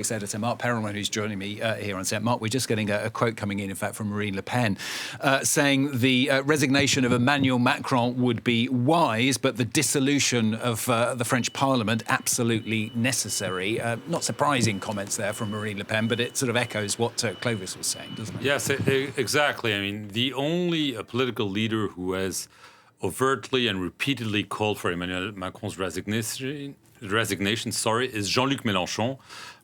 Editor Marc Perelman, who's joining me here on set. Marc, we're just getting a quote coming in fact, from Marine Le Pen, saying the resignation of Emmanuel Macron would be wise, but the dissolution of the French Parliament absolutely necessary. Not surprising comments there from Marine Le Pen, but it sort of echoes what Clovis was saying, doesn't it? Yes, exactly. I mean, the only political leader who has overtly and repeatedly called for Emmanuel Macron's resignation, is Jean-Luc Mélenchon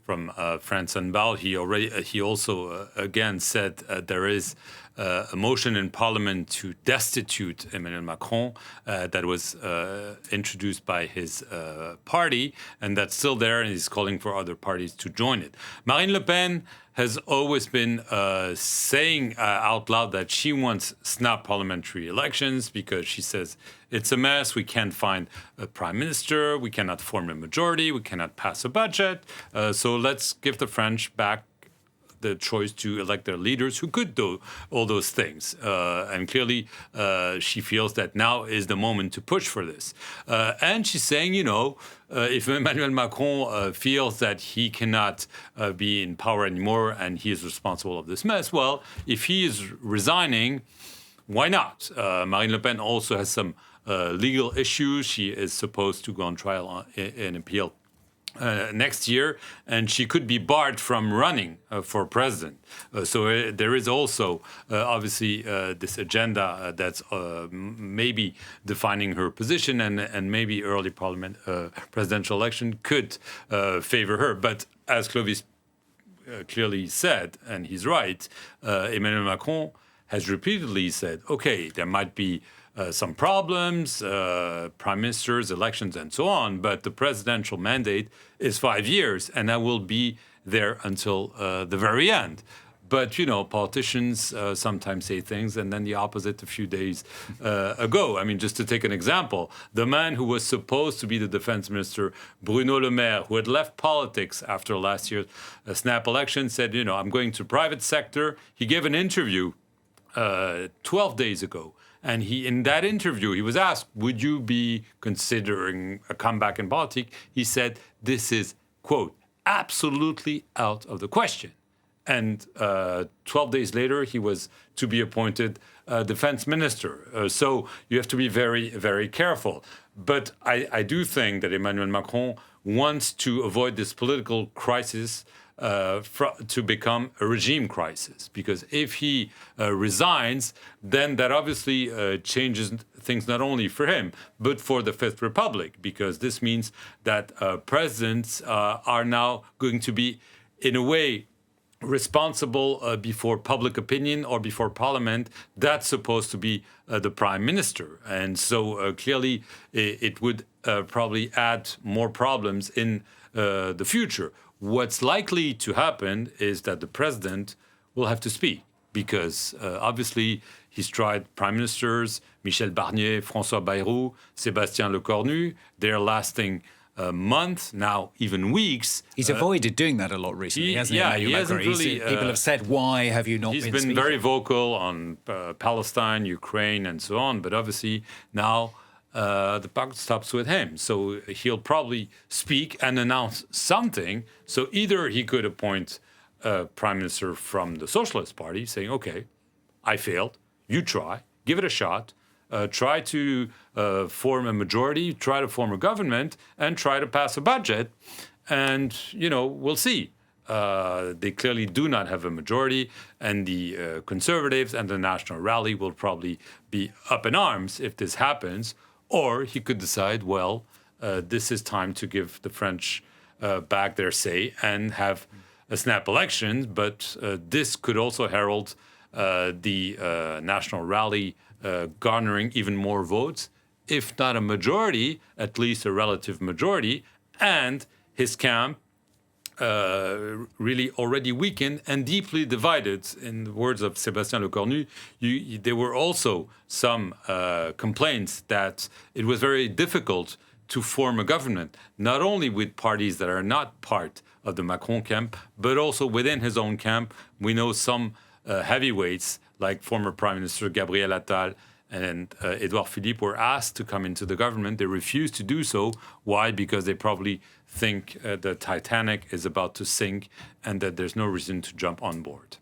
from France Unbowed. He also again said there is a motion in Parliament to destitute Emmanuel Macron that was introduced by his party, and that's still there, and he's calling for other parties to join it. Marine Le Pen has always been saying out loud that she wants snap parliamentary elections because she says it's a mess. We can't find a prime minister. We cannot form a majority. We cannot pass a budget. So let's give the French back the choice to elect their leaders who could do all those things. And clearly, she feels that now is the moment to push for this. And she's saying, if Emmanuel Macron feels that he cannot be in power anymore and he is responsible of this mess, well, if he is resigning, why not? Marine Le Pen also has some legal issues. She is supposed to go on trial in appeal next year, and she could be barred from running for president. So there is also, obviously, this agenda that's maybe defining her position, and maybe early presidential election could favor her. But as Clovis clearly said, and he's right, Emmanuel Macron has repeatedly said, okay, there might be some problems, prime ministers, elections, and so on, but the presidential mandate is 5 years, and I will be there until the very end. But, politicians sometimes say things and then the opposite a few days ago. I mean, just to take an example, the man who was supposed to be the defense minister, Bruno Le Maire, who had left politics after last year's snap election, said, I'm going to private sector. He gave an interview 12 days ago. And in that interview, he was asked, would you be considering a comeback in politics? He said, this is, quote, absolutely out of the question. And 12 days later, he was to be appointed defense minister. So you have to be very, very careful. But I do think that Emmanuel Macron wants to avoid this political crisis to become a regime crisis. Because if he resigns, then that obviously changes things not only for him, but for the Fifth Republic, because this means that presidents are now going to be, in a way, responsible before public opinion or before parliament. That's supposed to be the prime minister. And so clearly it would probably add more problems in the future. What's likely to happen is that the president will have to speak because obviously he's tried prime ministers, Michel Barnier, François Bayrou, Sebastien Lecornu. They're lasting months, now even weeks. He's avoided doing that a lot recently, hasn't he? Yeah, he hasn't really. People have said, why have you not been speaking? He's been very vocal on Palestine, Ukraine, and so on. But obviously now the buck stops with him. So he'll probably speak and announce something. So either he could appoint a prime minister from the Socialist Party saying, okay, I failed. You try. Give it a shot. Try to form a majority, try to form a government, and try to pass a budget. And, we'll see. They clearly do not have a majority, and the Conservatives and the National Rally will probably be up in arms if this happens. Or he could decide, this is time to give the French back their say and have a snap election. But this could also herald the National Rally garnering even more votes, if not a majority, at least a relative majority, and his camp really already weakened and deeply divided. In the words of Sebastien Lecornu, there were also some complaints that it was very difficult to form a government, not only with parties that are not part of the Macron camp, but also within his own camp. We know some heavyweights, like former Prime Minister Gabriel Attal and Edouard Philippe, were asked to come into the government. They refused to do so. Why? Because they probably think the Titanic is about to sink and that there's no reason to jump on board.